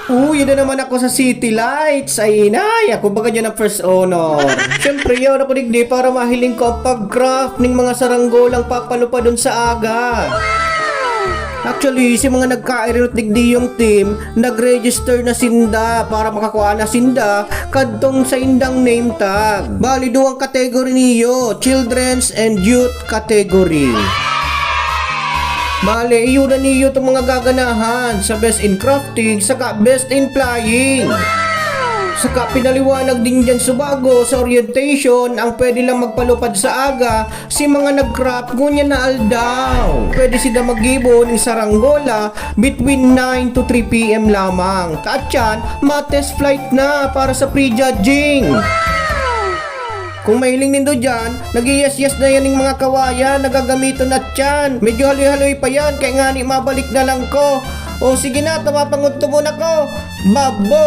Yun na naman ako sa City Lights. Ay, inay, ako ba ganyan ang first honor? Siyempre, yun ako digdi para mahiling ko ang pag-craft ng mga saranggolang papalupa dun sa aga. Actually, si mga nagka-aeronautic digdi yung team, nag-register na sinda para makakuha na sinda kadtong sa indang name tag. Bali, duwang category niyo, Children's and Youth category. Bale, iyon na niyo itong mga gaganahan sa Best in Crafting saka Best in Flying. Saka pinaliwanag din dyan Subago sa orientation ang pwede lang magpalupad sa aga si mga nag-craft ngunya na aldaw. Pwede sila mag-gibo ng saranggola between 9 to 3 PM lamang. At yan, ma-test flight na para sa pre-judging. Kung mahiling nindo dyan, nag-yes-yes na yan ng mga kawayan, nagagamiton at yan. Medyo haloy-haloy pa yan, kaya nga ni mabalik na lang ko. O sige na, tamapangot to muna ko. Babo!